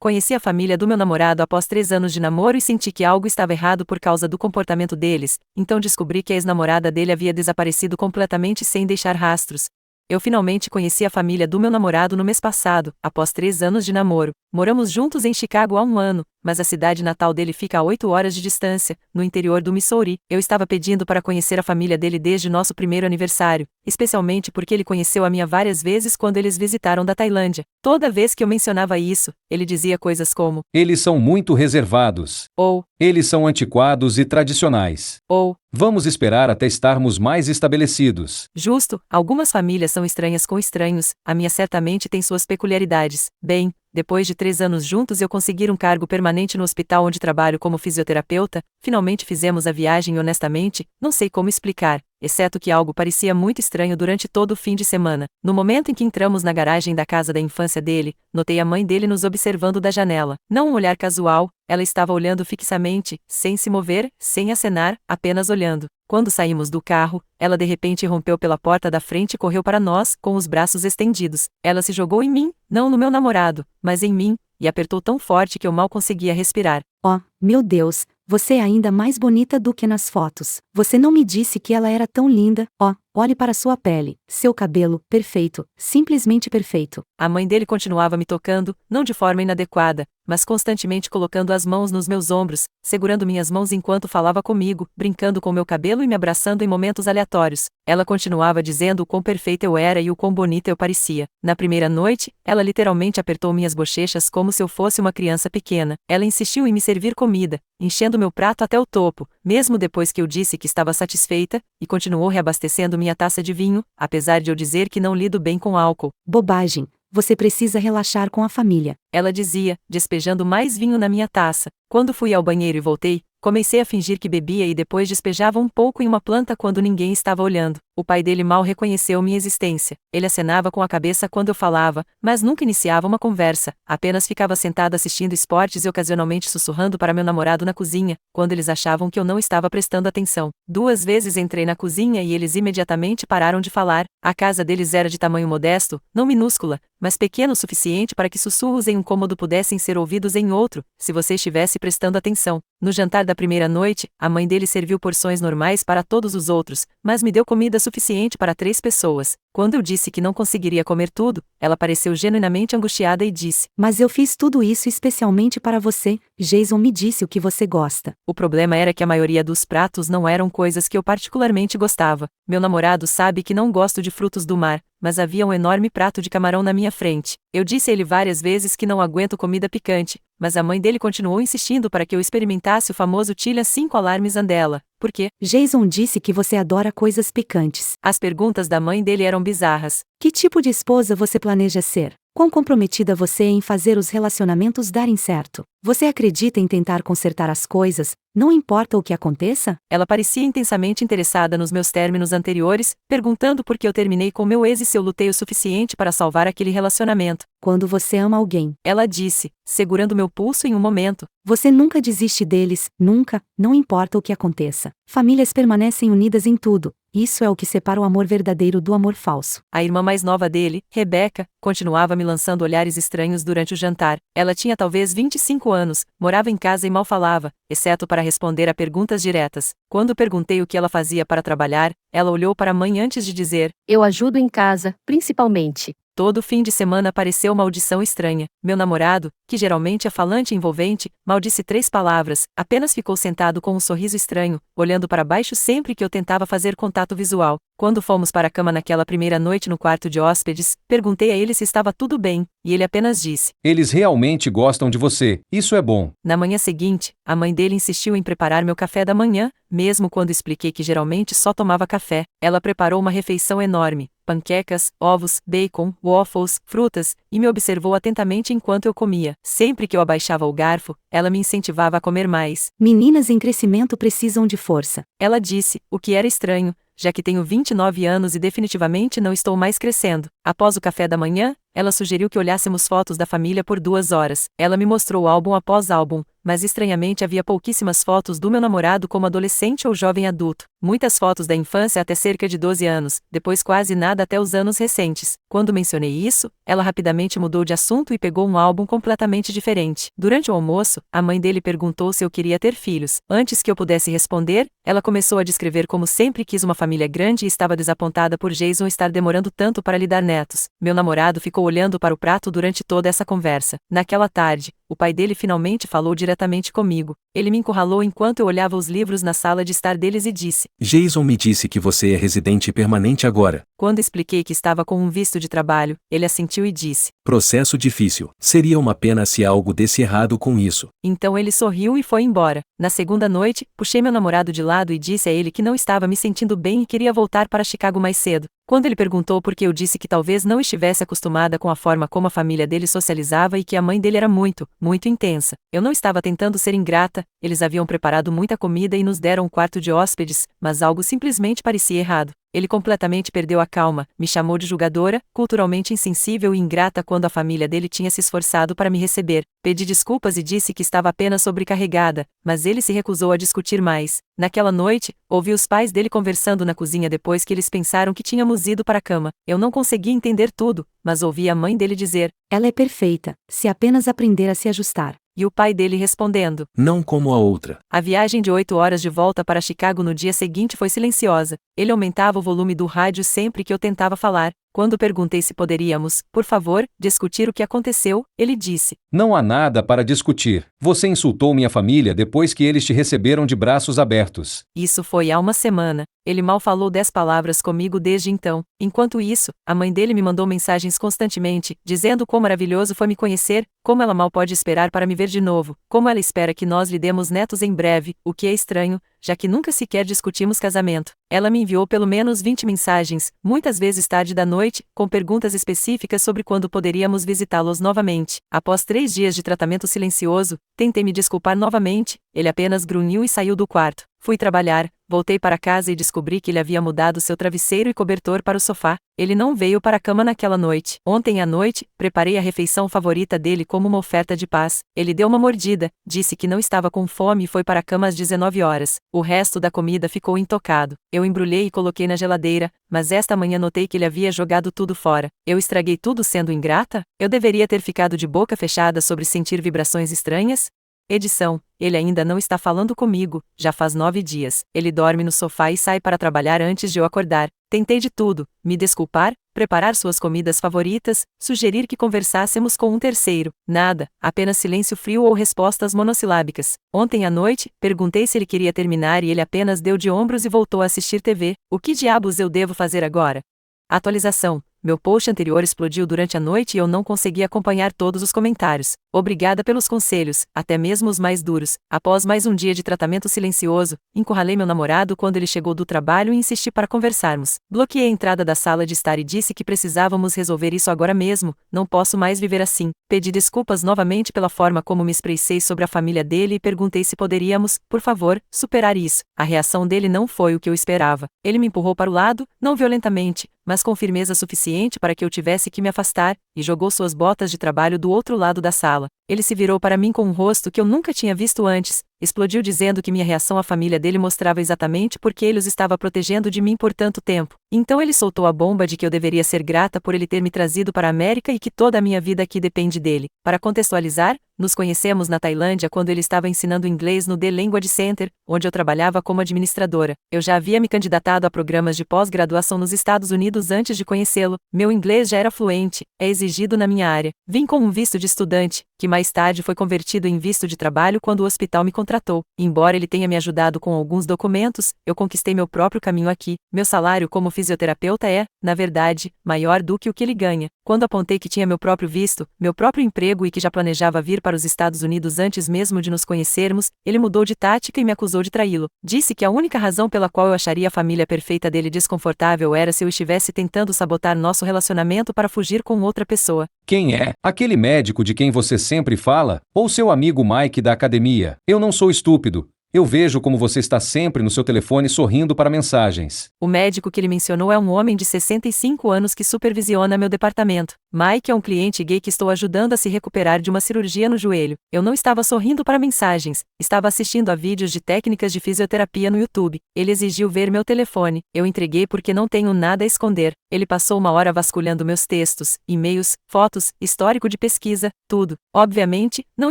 Conheci a família do meu namorado após 3 anos de namoro e senti que algo estava errado por causa do comportamento deles, então descobri que a ex-namorada dele havia desaparecido completamente sem deixar rastros. Eu finalmente conheci a família do meu namorado no mês passado, após 3 anos de namoro. Moramos juntos em Chicago há 1 ano, mas a cidade natal dele fica a 8 horas de distância, no interior do Missouri. Eu estava pedindo para conhecer a família dele desde nosso primeiro aniversário, especialmente porque ele conheceu a minha várias vezes quando eles visitaram da Tailândia. Toda vez que eu mencionava isso, ele dizia coisas como: Eles são muito reservados. ou Eles são antiquados e tradicionais. ou Vamos esperar até estarmos mais estabelecidos. justo, algumas famílias são estranhas com estranhos, a minha certamente tem suas peculiaridades. Bem, depois de 3 anos juntos eu consegui um cargo permanente no hospital onde trabalho como fisioterapeuta, finalmente fizemos a viagem e honestamente, não sei como explicar, exceto que algo parecia muito estranho durante todo o fim de semana. No momento em que entramos na garagem da casa da infância dele, notei a mãe dele nos observando da janela. Não um olhar casual, ela estava olhando fixamente, sem se mover, sem acenar, apenas olhando. Quando saímos do carro, ela de repente rompeu pela porta da frente e correu para nós, com os braços estendidos. Ela se jogou em mim, não no meu namorado, mas em mim, e apertou tão forte que eu mal conseguia respirar. Oh, meu Deus, você é ainda mais bonita do que nas fotos. Você não me disse que ela era tão linda. Oh, olhe para sua pele, seu cabelo, perfeito, simplesmente perfeito. A mãe dele continuava me tocando, não de forma inadequada, mas constantemente colocando as mãos nos meus ombros, segurando minhas mãos enquanto falava comigo, brincando com meu cabelo e me abraçando em momentos aleatórios. Ela continuava dizendo o quão perfeita eu era e o quão bonita eu parecia. Na primeira noite, ela literalmente apertou minhas bochechas como se eu fosse uma criança pequena. Ela insistiu em me servir comida, enchendo meu prato até o topo, mesmo depois que eu disse que estava satisfeita, e continuou reabastecendo minha taça de vinho, apesar de eu dizer que não lido bem com álcool. Bobagem, você precisa relaxar com a família. Ela dizia, despejando mais vinho na minha taça. Quando fui ao banheiro e voltei, comecei a fingir que bebia e depois despejava um pouco em uma planta quando ninguém estava olhando. O pai dele mal reconheceu minha existência. Ele acenava com a cabeça quando eu falava, mas nunca iniciava uma conversa. Apenas ficava sentado assistindo esportes e ocasionalmente sussurrando para meu namorado na cozinha, quando eles achavam que eu não estava prestando atenção. 2 vezes entrei na cozinha e eles imediatamente pararam de falar. A casa deles era de tamanho modesto, não minúscula, mas pequeno o suficiente para que sussurros em um cômodo pudessem ser ouvidos em outro, se você estivesse prestando atenção. No jantar da primeira noite, a mãe dele serviu porções normais para todos os outros, mas me deu comida suficiente para 3 pessoas. Quando eu disse que não conseguiria comer tudo, ela pareceu genuinamente angustiada e disse: Mas eu fiz tudo isso especialmente para você. Jason me disse o que você gosta. O problema era que a maioria dos pratos não eram coisas que eu particularmente gostava. Meu namorado sabe que não gosto de frutos do mar, mas havia um enorme prato de camarão na minha frente. Eu disse a ele várias vezes que não aguento comida picante, mas a mãe dele continuou insistindo para que eu experimentasse o famoso chili 5 alarmes Andela. Por quê? Jason disse que você adora coisas picantes. As perguntas da mãe dele eram bizarras. Que tipo de esposa você planeja ser? Quão comprometida você é em fazer os relacionamentos darem certo? Você acredita em tentar consertar as coisas, não importa o que aconteça? Ela parecia intensamente interessada nos meus términos anteriores, perguntando por que eu terminei com meu ex e se eu lutei o suficiente para salvar aquele relacionamento. Quando você ama alguém, Ela disse, segurando meu pulso em um momento, você nunca desiste deles, nunca, não importa o que aconteça. Famílias permanecem unidas em tudo. Isso é o que separa o amor verdadeiro do amor falso. A irmã mais nova dele, Rebecca, continuava me lançando olhares estranhos durante o jantar. Ela tinha talvez 25 anos, morava em casa e mal falava, exceto para responder a perguntas diretas. Quando perguntei o que ela fazia para trabalhar, ela olhou para a mãe antes de dizer: Eu ajudo em casa, principalmente. Todo fim de semana apareceu uma audição estranha. Meu namorado, que geralmente é falante e envolvente, mal disse 3 palavras, apenas ficou sentado com um sorriso estranho, olhando para baixo sempre que eu tentava fazer contato visual. Quando fomos para a cama naquela primeira noite no quarto de hóspedes, perguntei a ele se estava tudo bem, e ele apenas disse: Eles realmente gostam de você, isso é bom. Na manhã seguinte, a mãe dele insistiu em preparar meu café da manhã, mesmo quando expliquei que geralmente só tomava café. Ela preparou uma refeição enorme. Panquecas, ovos, bacon, waffles, frutas, e me observou atentamente enquanto eu comia. Sempre que eu abaixava o garfo, ela me incentivava a comer mais. Meninas em crescimento precisam de força. Ela disse, o que era estranho, já que tenho 29 anos e definitivamente não estou mais crescendo. Após o café da manhã, ela sugeriu que olhássemos fotos da família por 2 horas. Ela me mostrou álbum após álbum, mas estranhamente havia pouquíssimas fotos do meu namorado como adolescente ou jovem adulto. Muitas fotos da infância até cerca de 12 anos, depois quase nada até os anos recentes. Quando mencionei isso, ela rapidamente mudou de assunto e pegou um álbum completamente diferente. Durante o almoço, a mãe dele perguntou se eu queria ter filhos. Antes que eu pudesse responder, ela começou a descrever como sempre quis uma família grande e estava desapontada por Jason estar demorando tanto para lhe dar netos. Meu namorado ficou olhando para o prato durante toda essa conversa. Naquela tarde, o pai dele finalmente falou diretamente comigo. Ele me encurralou enquanto eu olhava os livros na sala de estar deles e disse: Jason me disse que você é residente permanente agora. Quando expliquei que estava com um visto de trabalho, ele assentiu e disse: Processo difícil. Seria uma pena se algo desse errado com isso. Então ele sorriu e foi embora. Na segunda noite, puxei meu namorado de lado e disse a ele que não estava me sentindo bem e queria voltar para Chicago mais cedo. Quando ele perguntou por que eu disse que talvez não estivesse acostumada com a forma como a família dele socializava e que a mãe dele era muito intensa. Eu não estava tentando ser ingrata, eles haviam preparado muita comida e nos deram um quarto de hóspedes, mas algo simplesmente parecia errado. Ele completamente perdeu a calma, me chamou de julgadora, culturalmente insensível e ingrata quando a família dele tinha se esforçado para me receber. Pedi desculpas e disse que estava apenas sobrecarregada, mas ele se recusou a discutir mais. Naquela noite, ouvi os pais dele conversando na cozinha depois que eles pensaram que tínhamos ido para a cama. Eu não conseguia entender tudo, mas ouvi a mãe dele dizer: Ela é perfeita, se apenas aprender a se ajustar. E o pai dele respondendo: Não como a outra. A viagem de 8 horas de volta para Chicago no dia seguinte foi silenciosa. Ele aumentava o volume do rádio sempre que eu tentava falar. Quando perguntei se poderíamos, por favor, discutir o que aconteceu, ele disse: Não há nada para discutir. Você insultou minha família depois que eles te receberam de braços abertos. Isso foi há uma semana. Ele mal falou 10 palavras comigo desde então. Enquanto isso, a mãe dele me mandou mensagens constantemente, dizendo quão maravilhoso foi me conhecer, como ela mal pode esperar para me ver de novo, como ela espera que nós lhe demos netos em breve, o que é estranho, já que nunca sequer discutimos casamento. Ela me enviou pelo menos 20 mensagens, muitas vezes tarde da noite, com perguntas específicas sobre quando poderíamos visitá-los novamente. Após 3 dias de tratamento silencioso, tentei me desculpar novamente, ele apenas grunhiu e saiu do quarto. Fui trabalhar, voltei para casa e descobri que ele havia mudado seu travesseiro e cobertor para o sofá. Ele não veio para a cama naquela noite. Ontem à noite, preparei a refeição favorita dele como uma oferta de paz. Ele deu uma mordida, disse que não estava com fome e foi para a cama às 19 horas. O resto da comida ficou intocado. Eu embrulhei e coloquei na geladeira, mas esta manhã notei que ele havia jogado tudo fora. Eu estraguei tudo sendo ingrata? Eu deveria ter ficado de boca fechada sobre sentir vibrações estranhas? Edição: ele ainda não está falando comigo, já faz 9 dias. Ele dorme no sofá e sai para trabalhar antes de eu acordar. Tentei de tudo: me desculpar, preparar suas comidas favoritas, sugerir que conversássemos com um terceiro. Nada, apenas silêncio frio ou respostas monossilábicas. Ontem à noite, perguntei se ele queria terminar e ele apenas deu de ombros e voltou a assistir TV. O que diabos eu devo fazer agora? Atualização: meu post anterior explodiu durante a noite e eu não consegui acompanhar todos os comentários. Obrigada pelos conselhos, até mesmo os mais duros. Após mais um dia de tratamento silencioso, encurralei meu namorado quando ele chegou do trabalho e insisti para conversarmos. Bloqueei a entrada da sala de estar e disse que precisávamos resolver isso agora mesmo, não posso mais viver assim. Pedi desculpas novamente pela forma como me expressei sobre a família dele e perguntei se poderíamos, por favor, superar isso. A reação dele não foi o que eu esperava. Ele me empurrou para o lado, não violentamente, mas com firmeza suficiente para que eu tivesse que me afastar, e jogou suas botas de trabalho do outro lado da sala. Ele se virou para mim com um rosto que eu nunca tinha visto antes, explodiu dizendo que minha reação à família dele mostrava exatamente porque ele os estava protegendo de mim por tanto tempo. Então ele soltou a bomba de que eu deveria ser grata por ele ter me trazido para a América e que toda a minha vida aqui depende dele. Para contextualizar, nos conhecemos na Tailândia quando ele estava ensinando inglês no The Language Center, onde eu trabalhava como administradora. Eu já havia me candidatado a programas de pós-graduação nos Estados Unidos antes de conhecê-lo. Meu inglês já era fluente, é exigido na minha área. Vim com um visto de estudante, que mais tarde foi convertido em visto de trabalho quando o hospital me contratou. Embora ele tenha me ajudado com alguns documentos, eu conquistei meu próprio caminho aqui. Meu salário como fisioterapeuta é, na verdade, maior do que o que ele ganha. Quando apontei que tinha meu próprio visto, meu próprio emprego e que já planejava vir para os Estados Unidos antes mesmo de nos conhecermos, ele mudou de tática e me acusou de traí-lo. Disse que a única razão pela qual eu acharia a família perfeita dele desconfortável era se eu estivesse tentando sabotar nosso relacionamento para fugir com outra pessoa. Quem é? Aquele médico de quem você sempre fala? Ou seu amigo Mike da academia? Eu não sou estúpido. Eu vejo como você está sempre no seu telefone sorrindo para mensagens. O médico que ele mencionou é um homem de 65 anos que supervisiona meu departamento. Mike é um cliente gay que estou ajudando a se recuperar de uma cirurgia no joelho. Eu não estava sorrindo para mensagens, estava assistindo a vídeos de técnicas de fisioterapia no YouTube. Ele exigiu ver meu telefone. Eu entreguei porque não tenho nada a esconder. Ele passou uma hora vasculhando meus textos, e-mails, fotos, histórico de pesquisa, tudo. Obviamente, não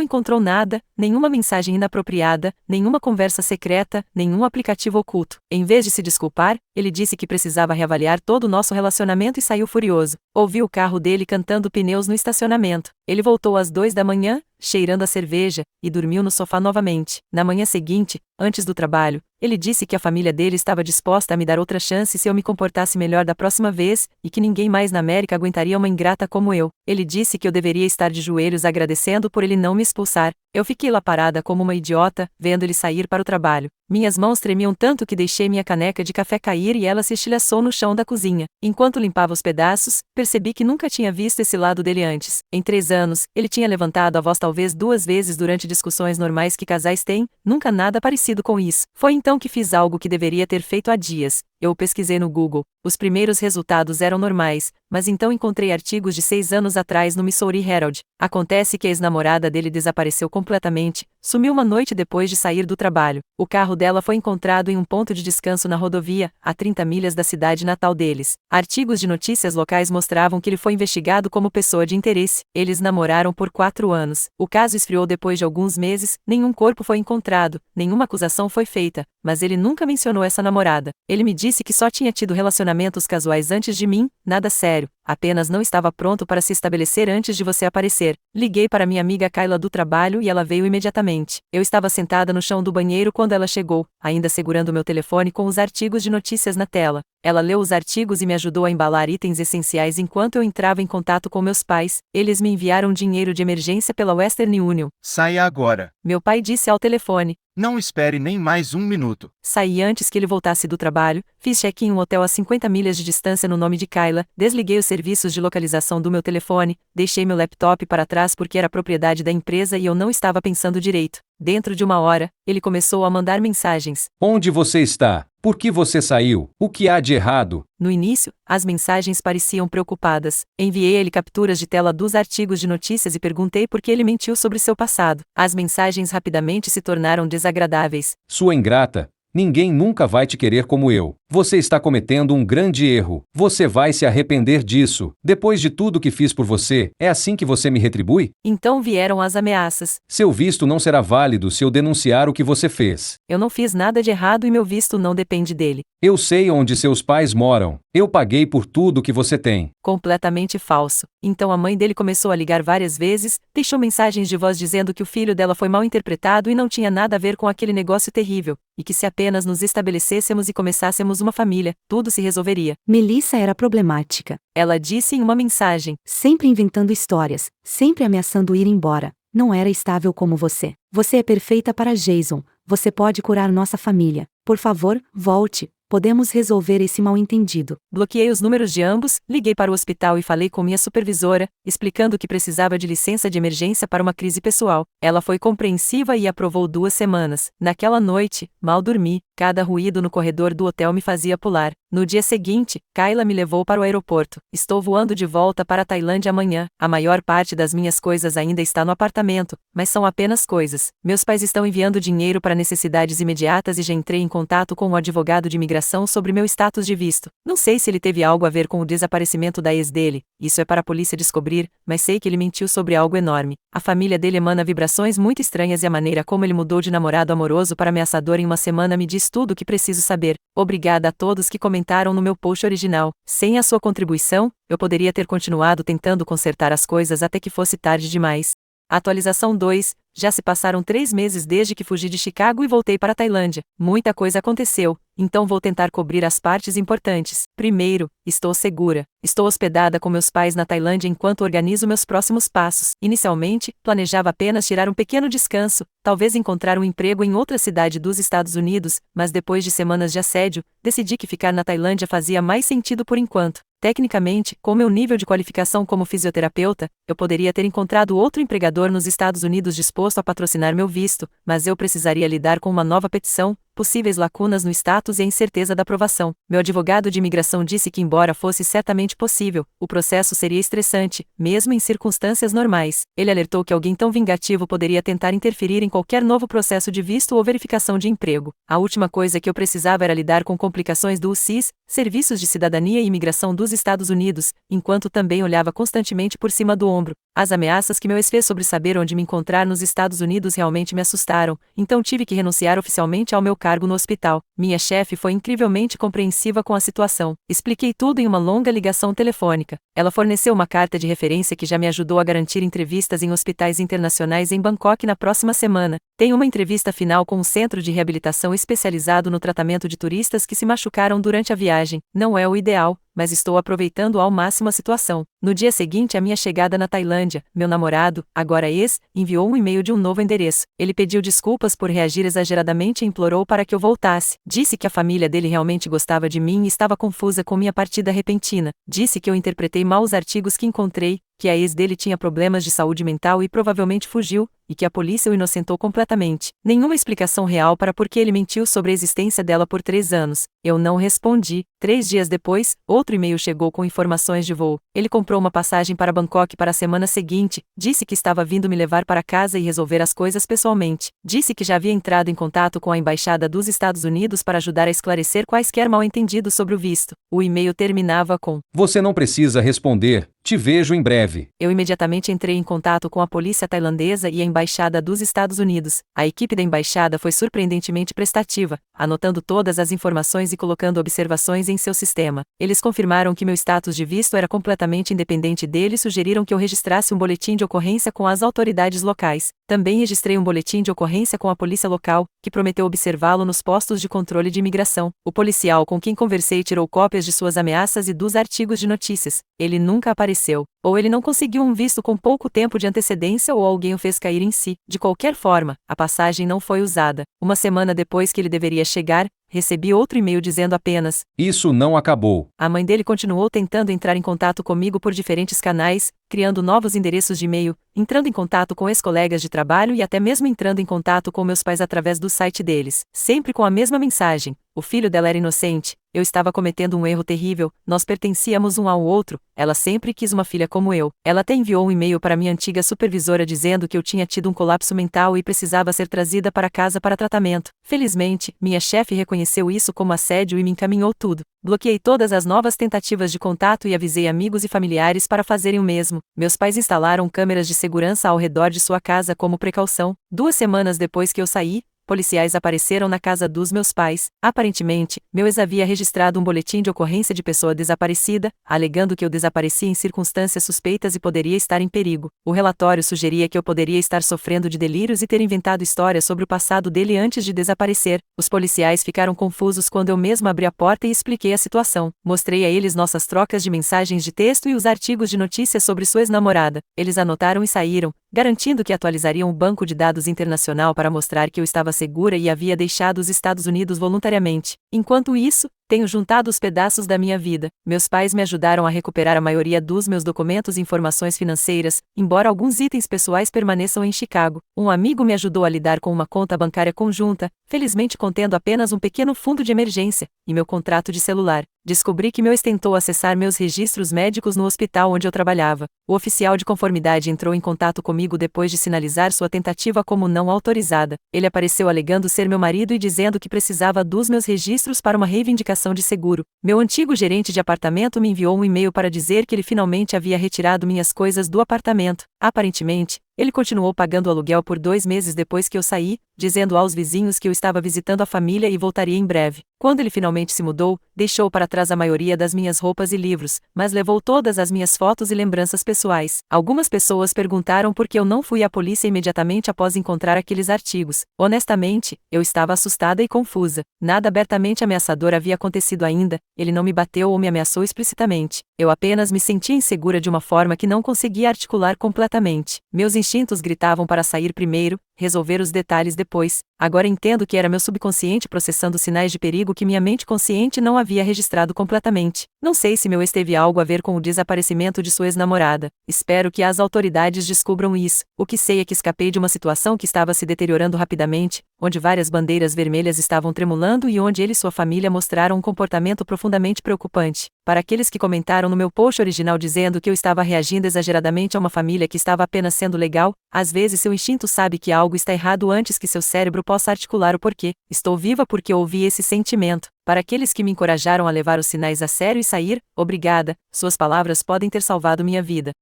encontrou nada, nenhuma mensagem inapropriada, nenhuma conversa secreta, nenhum aplicativo oculto. Em vez de se desculpar, ele disse que precisava reavaliar todo o nosso relacionamento e saiu furioso. Ouvi o carro dele cantando pneus no estacionamento. Ele voltou às 2 da manhã, cheirando a cerveja, e dormiu no sofá novamente. Na manhã seguinte, antes do trabalho, ele disse que a família dele estava disposta a me dar outra chance se eu me comportasse melhor da próxima vez, e que ninguém mais na América aguentaria uma ingrata como eu. Ele disse que eu deveria estar de joelhos agradecendo por ele não me expulsar. Eu fiquei lá parada como uma idiota, vendo ele sair para o trabalho. Minhas mãos tremiam tanto que deixei minha caneca de café cair e ela se estilhaçou no chão da cozinha. Enquanto limpava os pedaços, percebi que nunca tinha visto esse lado dele antes. Em 3 anos, ele tinha levantado a voz talvez 2 vezes durante discussões normais que casais têm, nunca nada parecido com isso. Foi então que fiz algo que deveria ter feito há dias. Eu o pesquisei no Google. Os primeiros resultados eram normais, mas então encontrei artigos de 6 anos atrás no Missouri Herald. Acontece que a ex-namorada dele desapareceu completamente, sumiu uma noite depois de sair do trabalho. O carro dela foi encontrado em um ponto de descanso na rodovia, a 30 milhas da cidade natal deles. Artigos de notícias locais mostravam que ele foi investigado como pessoa de interesse. Eles namoraram por 4 anos. O caso esfriou depois de alguns meses, nenhum corpo foi encontrado, nenhuma acusação foi feita, mas ele nunca mencionou essa namorada. Ele me disse que só tinha tido relacionamentos casuais antes de mim, nada sério, apenas não estava pronto para se estabelecer antes de você aparecer. Liguei para minha amiga Kayla do trabalho e ela veio imediatamente. Eu estava sentada no chão do banheiro quando ela chegou, ainda segurando meu telefone com os artigos de notícias na tela. Ela leu os artigos e me ajudou a embalar itens essenciais enquanto eu entrava em contato com meus pais. Eles me enviaram dinheiro de emergência pela Western Union. Saia agora. Meu pai disse ao telefone. Não espere nem mais 1 minuto. Saí antes que ele voltasse do trabalho, fiz check-in em um hotel a 50 milhas de distância no nome de Kayla, desliguei os serviços de localização do meu telefone, deixei meu laptop para trás porque era propriedade da empresa e eu não estava pensando direito. Dentro de 1 hora, ele começou a mandar mensagens. Onde você está? Por que você saiu? O que há de errado? No início, as mensagens pareciam preocupadas. Enviei a ele capturas de tela dos artigos de notícias e perguntei por que ele mentiu sobre seu passado. As mensagens rapidamente se tornaram desagradáveis. Sua ingrata. Ninguém nunca vai te querer como eu. Você está cometendo um grande erro. Você vai se arrepender disso. Depois de tudo que fiz por você, é assim que você me retribui? Então vieram as ameaças. Seu visto não será válido se eu denunciar o que você fez. Eu não fiz nada de errado e meu visto não depende dele. Eu sei onde seus pais moram. Eu paguei por tudo que você tem. Completamente falso. Então a mãe dele começou a ligar várias vezes, deixou mensagens de voz dizendo que o filho dela foi mal interpretado e não tinha nada a ver com aquele negócio terrível, e que se apenas nos estabelecêssemos e começássemos uma família, tudo se resolveria. Melissa era problemática. Ela disse em uma mensagem. Sempre inventando histórias, sempre ameaçando ir embora. Não era estável como você. Você é perfeita para Jason. Você pode curar nossa família. Por favor, volte. Podemos resolver esse mal-entendido. Bloqueei os números de ambos, liguei para o hospital e falei com minha supervisora, explicando que precisava de licença de emergência para uma crise pessoal. Ela foi compreensiva e aprovou 2 semanas. Naquela noite, mal dormi, cada ruído no corredor do hotel me fazia pular. No dia seguinte, Kayla me levou para o aeroporto. Estou voando de volta para a Tailândia amanhã. A maior parte das minhas coisas ainda está no apartamento, mas são apenas coisas. Meus pais estão enviando dinheiro para necessidades imediatas e já entrei em contato com o advogado de imigração sobre meu status de visto. Não sei se ele teve algo a ver com o desaparecimento da ex dele, isso é para a polícia descobrir, mas sei que ele mentiu sobre algo enorme. A família dele emana vibrações muito estranhas e a maneira como ele mudou de namorado amoroso para ameaçador em 1 semana me diz tudo o que preciso saber. Obrigada a todos que comentaram no meu post original. Sem a sua contribuição, eu poderia ter continuado tentando consertar as coisas até que fosse tarde demais. Atualização 2. Já se passaram 3 meses desde que fugi de Chicago e voltei para a Tailândia. Muita coisa aconteceu, então vou tentar cobrir as partes importantes. Primeiro, estou segura. Estou hospedada com meus pais na Tailândia enquanto organizo meus próximos passos. Inicialmente, planejava apenas tirar um pequeno descanso, talvez encontrar um emprego em outra cidade dos Estados Unidos, mas depois de semanas de assédio, decidi que ficar na Tailândia fazia mais sentido por enquanto. Tecnicamente, com meu nível de qualificação como fisioterapeuta, eu poderia ter encontrado outro empregador nos Estados Unidos disposto a patrocinar meu visto, mas eu precisaria lidar com uma nova petição, possíveis lacunas no status e a incerteza da aprovação. Meu advogado de imigração disse que, embora fosse certamente possível, o processo seria estressante, mesmo em circunstâncias normais. Ele alertou que alguém tão vingativo poderia tentar interferir em qualquer novo processo de visto ou verificação de emprego. A última coisa que eu precisava era lidar com complicações do UCIS, Serviços de Cidadania e Imigração dos Estados Unidos, enquanto também olhava constantemente por cima do ombro. As ameaças que meu ex fez sobre saber onde me encontrar nos Estados Unidos realmente me assustaram, então tive que renunciar oficialmente ao meu cargo no hospital. Minha chefe foi incrivelmente compreensiva com a situação. Expliquei tudo em uma longa ligação telefônica. Ela forneceu uma carta de referência que já me ajudou a garantir entrevistas em hospitais internacionais em Bangkok na próxima semana. Tenho uma entrevista final com um centro de reabilitação especializado no tratamento de turistas que se machucaram durante a viagem. Não é o ideal, mas estou aproveitando ao máximo a situação. No dia seguinte à minha chegada na Tailândia, meu namorado, agora ex, enviou um e-mail de um novo endereço. Ele pediu desculpas por reagir exageradamente e implorou para que eu voltasse. Disse que a família dele realmente gostava de mim e estava confusa com minha partida repentina. Disse que eu interpretei mal os artigos que encontrei, que a ex dele tinha problemas de saúde mental e provavelmente fugiu, e que a polícia o inocentou completamente. Nenhuma explicação real para por que ele mentiu sobre a existência dela por 3 anos. Eu não respondi. 3 dias depois, outro e-mail chegou com informações de voo. Ele comprou uma passagem para Bangkok para a semana seguinte, disse que estava vindo me levar para casa e resolver as coisas pessoalmente. Disse que já havia entrado em contato com a Embaixada dos Estados Unidos para ajudar a esclarecer quaisquer mal-entendidos sobre o visto. O e-mail terminava com: Você não precisa responder, te vejo em breve. Eu imediatamente entrei em contato com a polícia tailandesa e a Embaixada dos Estados Unidos. A equipe da embaixada foi surpreendentemente prestativa, anotando todas as informações e colocando observações em seu sistema. Eles confirmaram que meu status de visto era completamente independente dele e sugeriram que eu registrasse um boletim de ocorrência com as autoridades locais. Também registrei um boletim de ocorrência com a polícia local, que prometeu observá-lo nos postos de controle de imigração. O policial com quem conversei tirou cópias de suas ameaças e dos artigos de notícias. Ele nunca apareceu. Ou ele não conseguiu um visto com pouco tempo de antecedência ou alguém o fez cair em si. De qualquer forma, a passagem não foi usada. Uma semana depois que ele deveria chegar, recebi outro e-mail dizendo apenas: Isso não acabou. A mãe dele continuou tentando entrar em contato comigo por diferentes canais, criando novos endereços de e-mail, entrando em contato com ex-colegas de trabalho e até mesmo entrando em contato com meus pais através do site deles. Sempre com a mesma mensagem: o filho dela era inocente, eu estava cometendo um erro terrível, nós pertencíamos um ao outro, ela sempre quis uma filha como eu. Ela até enviou um e-mail para minha antiga supervisora dizendo que eu tinha tido um colapso mental e precisava ser trazida para casa para tratamento. Felizmente, minha chefe reconheceu isso como assédio e me encaminhou tudo. Bloqueei todas as novas tentativas de contato e avisei amigos e familiares para fazerem o mesmo. Meus pais instalaram câmeras de segurança ao redor de sua casa como precaução. 2 semanas depois que eu saí, policiais apareceram na casa dos meus pais. Aparentemente, meu ex havia registrado um boletim de ocorrência de pessoa desaparecida, alegando que eu desapareci em circunstâncias suspeitas e poderia estar em perigo. O relatório sugeria que eu poderia estar sofrendo de delírios e ter inventado histórias sobre o passado dele antes de desaparecer. Os policiais ficaram confusos quando eu mesmo abri a porta e expliquei a situação. Mostrei a eles nossas trocas de mensagens de texto e os artigos de notícias sobre sua ex-namorada. Eles anotaram e saíram, garantindo que atualizariam o banco de dados internacional para mostrar que eu estava segura e havia deixado os Estados Unidos voluntariamente. Enquanto isso, tenho juntado os pedaços da minha vida. Meus pais me ajudaram a recuperar a maioria dos meus documentos e informações financeiras, embora alguns itens pessoais permaneçam em Chicago. Um amigo me ajudou a lidar com uma conta bancária conjunta, felizmente contendo apenas um pequeno fundo de emergência, e meu contrato de celular. Descobri que meu ex tentou acessar meus registros médicos no hospital onde eu trabalhava. O oficial de conformidade entrou em contato comigo depois de sinalizar sua tentativa como não autorizada. Ele apareceu alegando ser meu marido e dizendo que precisava dos meus registros para uma reivindicação de seguro. Meu antigo gerente de apartamento me enviou um e-mail para dizer que ele finalmente havia retirado minhas coisas do apartamento. Aparentemente, ele continuou pagando o aluguel por 2 meses depois que eu saí, dizendo aos vizinhos que eu estava visitando a família e voltaria em breve. Quando ele finalmente se mudou, deixou para trás a maioria das minhas roupas e livros, mas levou todas as minhas fotos e lembranças pessoais. Algumas pessoas perguntaram por que eu não fui à polícia imediatamente após encontrar aqueles artigos. Honestamente, eu estava assustada e confusa. Nada abertamente ameaçador havia acontecido ainda, ele não me bateu ou me ameaçou explicitamente. Eu apenas me sentia insegura de uma forma que não conseguia articular completamente. Meus instintos gritavam para sair primeiro, resolver os detalhes depois. Agora entendo que era meu subconsciente processando sinais de perigo que minha mente consciente não havia registrado completamente. Não sei se meu ex teve algo a ver com o desaparecimento de sua ex-namorada. Espero que as autoridades descubram isso. O que sei é que escapei de uma situação que estava se deteriorando rapidamente, onde várias bandeiras vermelhas estavam tremulando e onde ele e sua família mostraram um comportamento profundamente preocupante. Para aqueles que comentaram no meu post original dizendo que eu estava reagindo exageradamente a uma família que estava apenas sendo legal, às vezes seu instinto sabe que algo está errado antes que seu cérebro possa articular o porquê. Estou viva porque ouvi esse sentimento. Para aqueles que me encorajaram a levar os sinais a sério e sair, obrigada, suas palavras podem ter salvado minha vida.